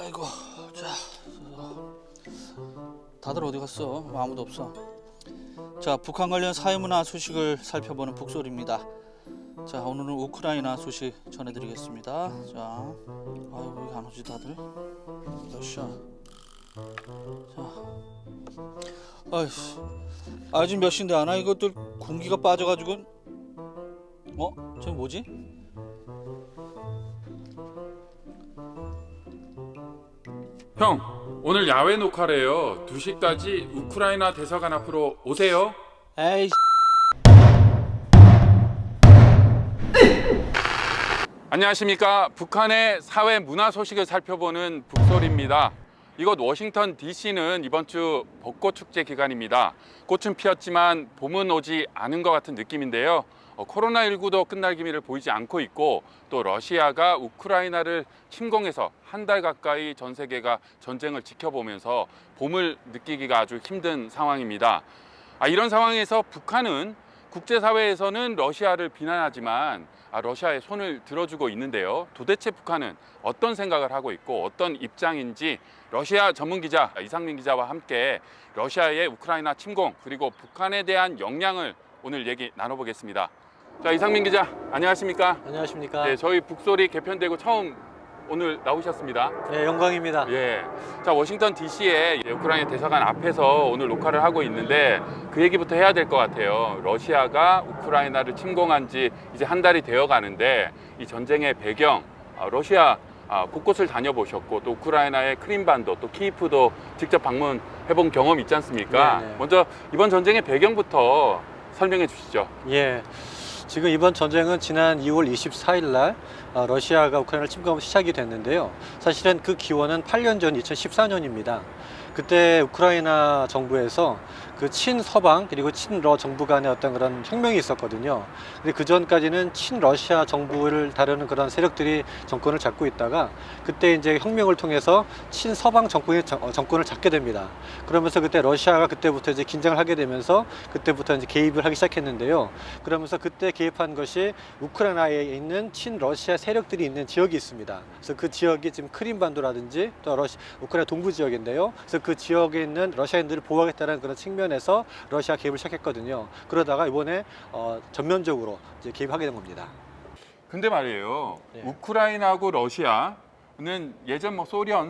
아이고, 자, 다들 어디 갔어? 아무도 없어. 자, 북한 관련 사회문화 소식을 살펴보는 북소리입니다. 자, 오늘은 우크라이나 소식 전해드리겠습니다. 자, 아이고, 왜 안 오지 다들? 몇 시야? 자, 아이씨, 지금 몇 시인데 안 와? 이것들 공기가 빠져가지고, 저기 뭐지? 형, 오늘 야외 녹화래요. 2시까지 우크라이나 대사관 앞으로 오세요. 에이, 안녕하십니까. 북한의 사회 문화 소식을 살펴보는 북소리입니다. 이곳 워싱턴 DC는 이번 주 벚꽃 축제 기간입니다. 꽃은 피었지만 봄은 오지 않은 것 같은 느낌인데요. 코로나19도 끝날 기미를 보이지 않고 있고, 또 러시아가 우크라이나를 침공해서 한 달 가까이 전 세계가 전쟁을 지켜보면서 봄을 느끼기가 아주 힘든 상황입니다. 이런 상황에서 북한은 국제사회에서는 러시아를 비난하지만 러시아의 손을 들어주고 있는데요. 도대체 북한은 어떤 생각을 하고 있고 어떤 입장인지 러시아 전문 기자 이상민 기자와 함께 러시아의 우크라이나 침공 그리고 북한에 대한 영향을 오늘 얘기 나눠보겠습니다. 자, 이상민 기자 안녕하십니까? 안녕하십니까? 네, 저희 북소리 개편되고 처음 오늘 나오셨습니다. 네, 영광입니다. 예. 자, 워싱턴 DC의 우크라이나 대사관 앞에서 오늘 녹화를 하고 있는데 그 얘기부터 해야 될 것 같아요. 러시아가 우크라이나를 침공한 지 이제 한 달이 되어 가는데 이 전쟁의 배경, 러시아 곳곳을 다녀보셨고 또 우크라이나의 크림반도 또 키이프도 직접 방문해 본 경험 있지 않습니까? 네네. 먼저 이번 전쟁의 배경부터 설명해 주시죠. 예. 지금 이번 전쟁은 지난 2월 24일 날 러시아가 우크라이나를 침공하고 시작이 됐는데요. 사실은 그 기원은 8년 전 2014년입니다. 그때 우크라이나 정부에서 그 친서방 그리고 친러 정부 간의 어떤 그런 혁명이 있었거든요. 근데 그 전까지는 친러시아 정부를 다루는 그런 세력들이 정권을 잡고 있다가 그때 이제 혁명을 통해서 친서방 정권이 정권을 잡게 됩니다. 그러면서 그때 러시아가 그때부터 이제 긴장을 하게 되면서 그때부터 이제 개입을 하기 시작했는데요. 그러면서 그때 개입한 것이 우크라이나에 있는 친러시아 세력들이 있는 지역이 있습니다. 그래서 그 지역이 지금 크림반도라든지 또 우크라이나 동부 지역인데요. 그래서 그 지역에 있는 러시아인들을 보호하겠다는 그런 측면에서 러시아 개입을 시작했거든요. 그러다가 이번에 전면적으로 이제 개입하게 된 겁니다. 근데 말이에요. 네. 우크라이나하고 러시아는 예전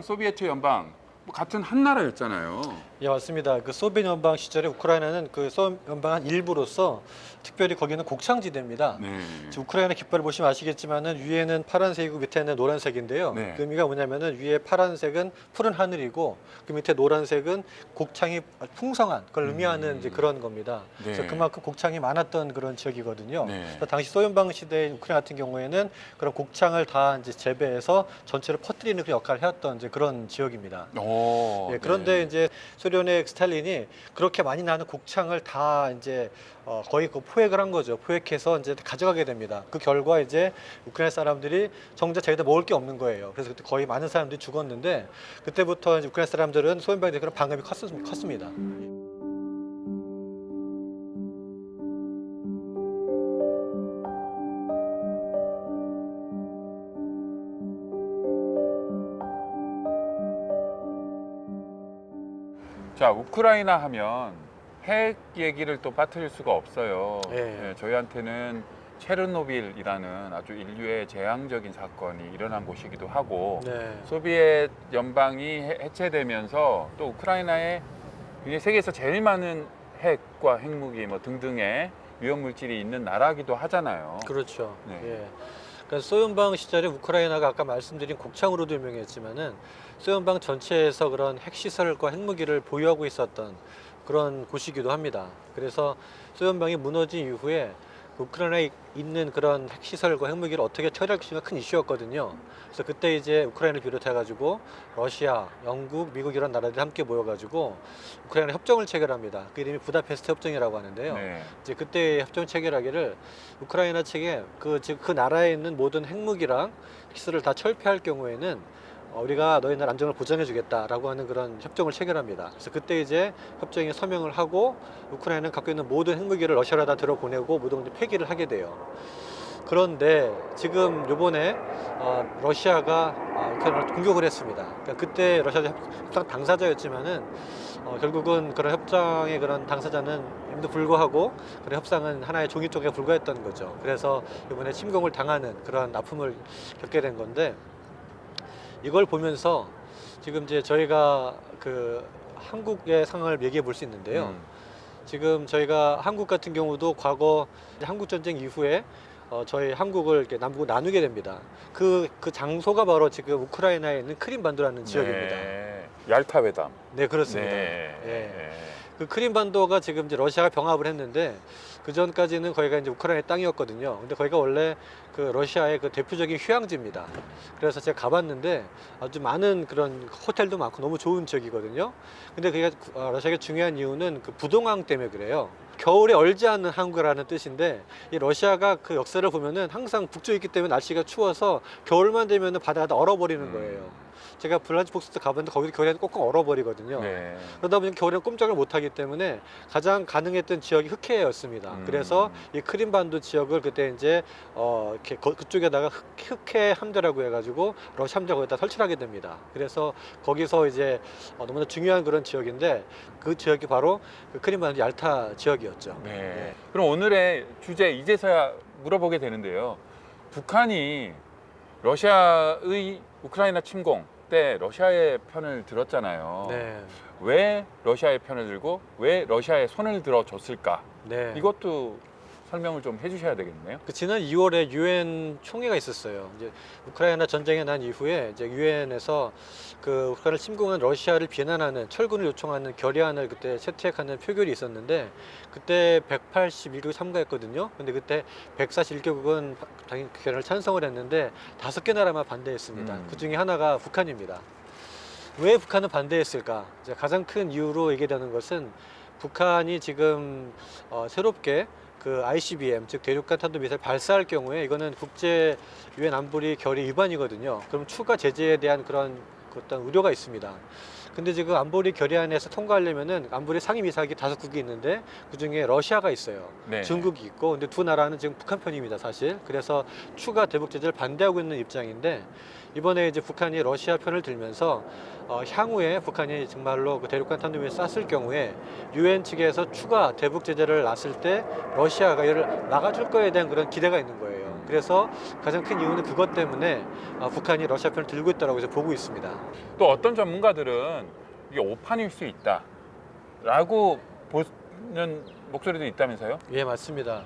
소비에트 연방 같은 한 나라였잖아요. 예, 맞습니다. 그 소비에트 연방 시절에 우크라이나는 그 소비에트 연방 한 일부로서 특별히 거기는 곡창지대입니다. 네. 지금 우크라이나 깃발을 보시면 아시겠지만은 위에는 파란색이고 밑에는 노란색인데요. 네. 그 의미가 뭐냐면은 위에 파란색은 푸른 하늘이고 그 밑에 노란색은 곡창이 풍성한 걸 의미하는 이제 그런 겁니다. 네. 그래서 그만큼 곡창이 많았던 그런 지역이거든요. 네. 그래서 당시 소연방 시대의 우크라이나 같은 경우에는 그런 곡창을 다 이제 재배해서 전체를 퍼뜨리는 그 역할을 해왔던 이제 그런 지역입니다. 오, 예, 그런데 네. 이제 소련의 스탈린이 그렇게 많이 나는 곡창을 다 이제 거의 그 포획을 한 거죠. 포획해서 이제 가져가게 됩니다. 그 결과 이제 우크라이나 사람들이 정작 자기들 먹을 게 없는 거예요. 그래서 그때 거의 많은 사람들이 죽었는데 그때부터 이제 우크라이나 사람들은 소련방에 대한 그런 반감이 컸습니다. 자, 우크라이나 하면 핵 얘기를 또 빠뜨릴 수가 없어요. 예. 저희한테는 체르노빌이라는 아주 인류의 재앙적인 사건이 일어난 곳이기도 하고 네. 소비에트 연방이 해체되면서 또 우크라이나에 굉장히 세계에서 제일 많은 핵과 핵무기 등등의 위험 물질이 있는 나라기도 하잖아요. 그렇죠. 네. 예. 그러니까 소연방 시절에 우크라이나가 아까 말씀드린 곡창으로도 유명했지만은 소연방 전체에서 그런 핵시설과 핵무기를 보유하고 있었던 그런 곳이기도 합니다. 그래서 소연방이 무너진 이후에 우크라이나에 있는 그런 핵시설과 핵무기를 어떻게 처리할 것인가 큰 이슈였거든요. 그래서 그때 이제 우크라이나를 비롯해가지고 러시아, 영국, 미국 이런 나라들이 함께 모여가지고 우크라이나 협정을 체결합니다. 그 이름이 부다페스트 협정이라고 하는데요. 네. 이제 그때 협정 체결하기를 우크라이나 측에 그 나라에 있는 모든 핵무기랑 핵시설을 다 철폐할 경우에는 우리가 너희 나라 안정을 보장해 주겠다라고 하는 그런 협정을 체결합니다. 그래서 그때 이제 협정에 서명을 하고 우크라이나는 갖고 있는 모든 핵무기를 러시아로 다 들어보내고 모든 걸 폐기를 하게 돼요. 그런데 지금 요번에 러시아가 우크라이나를 공격을 했습니다. 그러니까 그때 러시아가 협상 당사자였지만은 결국은 그런 협상의 그런 당사자는임에도 불구하고 그런 협상은 하나의 종이 쪽에 불과했던 거죠. 그래서 이번에 침공을 당하는 그런 아픔을 겪게 된 건데, 이걸 보면서 지금 이제 저희가 그 한국의 상황을 얘기해 볼 수 있는데요. 지금 저희가 한국 같은 경우도 과거 한국 전쟁 이후에 저희 한국을 이렇게 남북을 나누게 됩니다. 그 장소가 바로 지금 우크라이나에 있는 크림반도라는 지역입니다. 얄타 회담. 네, 그렇습니다. 예. 그 크림반도가 지금 이제 러시아가 병합을 했는데 그 전까지는 거기가 이제 우크라이나 땅이었거든요. 근데 거기가 원래 그 러시아의 그 대표적인 휴양지입니다. 그래서 제가 가봤는데 아주 많은 그런 호텔도 많고 너무 좋은 지역이거든요. 근데 그게 러시아가 중요한 이유는 그 부동항 때문에 그래요. 겨울에 얼지 않는 항구라는 뜻인데, 이 러시아가 그 역사를 보면은 항상 북쪽에 있기 때문에 날씨가 추워서 겨울만 되면은 바다가 다 얼어버리는 거예요. 제가 블라디보스토크 가봤는데 거기도 겨울에는 꼭꼭 얼어버리거든요. 그러다 보니 겨울에는 꼼짝을 못하기 때문에 가장 가능했던 지역이 흑해였습니다. 그래서 이 크림반도 지역을 그때 이제 이렇게 그쪽에다가 흑해 함대라고 해가지고 러시아 함대가 거기다 설치를 하게 됩니다. 그래서 거기서 이제 너무나 중요한 그런 지역인데, 그 지역이 바로 그 크림반도 얄타 지역이었죠. 네. 그럼 오늘의 주제 이제서야 물어보게 되는데요. 북한이 러시아의 우크라이나 침공 때 러시아의 편을 들었잖아요. 네. 왜 러시아의 편을 들고 왜 러시아의 손을 들어줬을까? 네. 이것도 설명을 좀 해주셔야 되겠네요. 그 지난 2월에 유엔 총회가 있었어요. 이제 우크라이나 전쟁이 난 이후에 이제 유엔에서 그 우크라이나를 침공한 러시아를 비난하는 철군을 요청하는 결의안을 그때 채택하는 표결이 있었는데, 그때 181개국이 참가했거든요. 근데 그때 141개국은 당연히 그 결의를 찬성을 했는데 5개 나라만 반대했습니다. 그 중에 하나가 북한입니다. 왜 북한은 반대했을까? 이제 가장 큰 이유로 얘기되는 것은 북한이 지금 새롭게 그 ICBM, 즉 대륙간 탄도미사일 발사할 경우에 이거는 국제 유엔 안보리 결의 위반이거든요. 그럼 추가 제재에 대한 그런 어떤 우려가 있습니다. 근데 지금 안보리 결의안에서 통과하려면은 안보리 상임이사국이 5국이 있는데 그 중에 러시아가 있어요. 네. 중국이 있고, 근데 두 나라는 지금 북한 편입니다, 사실. 그래서 추가 대북 제재를 반대하고 있는 입장인데, 이번에 이제 북한이 러시아 편을 들면서 향후에 북한이 정말로 그 대륙간 탄도미사일을 쐈을 경우에 유엔 측에서 추가 대북 제재를 놨을 때 러시아가 이를 막아줄 거에 대한 그런 기대가 있는 거예요. 그래서 가장 큰 이유는 그것 때문에 북한이 러시아 편을 들고 있다고 해서 보고 있습니다. 또 어떤 전문가들은 이게 오판일 수 있다라고 보는 목소리도 있다면서요? 예, 맞습니다.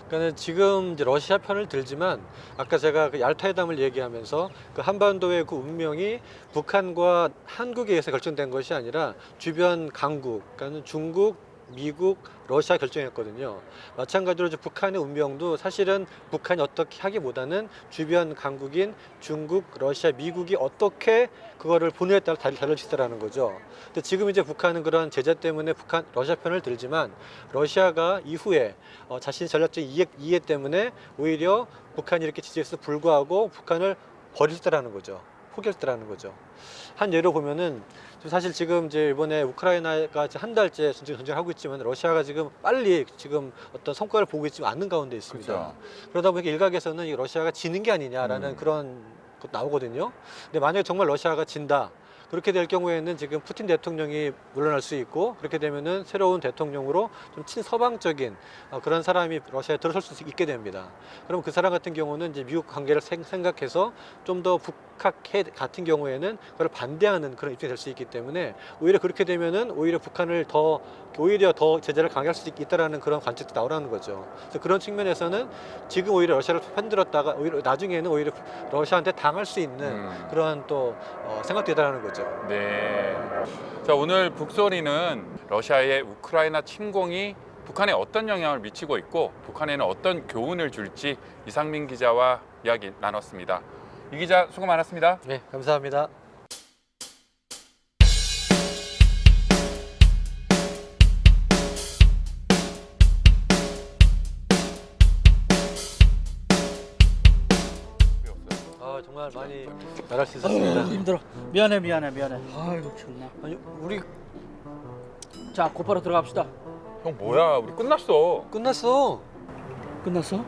그러니까 지금 이제 러시아 편을 들지만 아까 제가 그 얄타 회담을 얘기하면서 그 한반도의 그 운명이 북한과 한국에 의해서 결정된 것이 아니라 주변 강국, 그러니까 중국, 미국, 러시아 결정했거든요. 마찬가지로 이제 북한의 운명도 사실은 북한이 어떻게 하기보다는 주변 강국인 중국, 러시아, 미국이 어떻게 그거를 보느냐에 따라 달라지더라는 거죠. 근데 지금 이제 북한은 그런 제재 때문에 러시아 편을 들지만 러시아가 이후에 자신의 전략적 이해 때문에 오히려 북한이 이렇게 지지해서 불구하고 북한을 버릴 때라는 거죠. 포기할 때라는 거죠. 한 예로 보면은 사실 지금 이제 이번에 우크라이나가 한 달째 전쟁을 하고 있지만 러시아가 지금 빨리 지금 어떤 성과를 보고 있지 않는 가운데 있습니다. 그렇죠. 그러다 보니까 일각에서는 이 러시아가 지는 게 아니냐라는 그런 것 나오거든요. 근데 만약에 정말 러시아가 진다, 그렇게 될 경우에는 지금 푸틴 대통령이 물러날 수 있고, 그렇게 되면은 새로운 대통령으로 좀 친서방적인 그런 사람이 러시아에 들어설 수 있게 됩니다. 그럼 그 사람 같은 경우는 이제 미국 관계를 생각해서 좀 더 북핵 같은 경우에는 그걸 반대하는 그런 입장이 될 수 있기 때문에 오히려 그렇게 되면은 오히려 북한을 오히려 더 제재를 강화할 수 있다라는 그런 관측도 나오라는 거죠. 그래서 그런 측면에서는 지금 오히려 러시아를 편들었다가 오히려 나중에는 오히려 러시아한테 당할 수 있는 그런 또 생각도 있다라는 거죠. 네. 자, 오늘 북소리는 러시아의 우크라이나 침공이 북한에 어떤 영향을 미치고 있고 북한에는 어떤 교훈을 줄지 이상민 기자와 이야기 나눴습니다. 이 기자 수고 많았습니다. 네, 감사합니다. 정말 많이 나갈 수 있었습니다. 힘들어. 미안해. 아이고 참나. 아니, 우리 자 곧바로 들어갑시다. 형 뭐야? 우리 끝났어. 끝났어. 끝났어?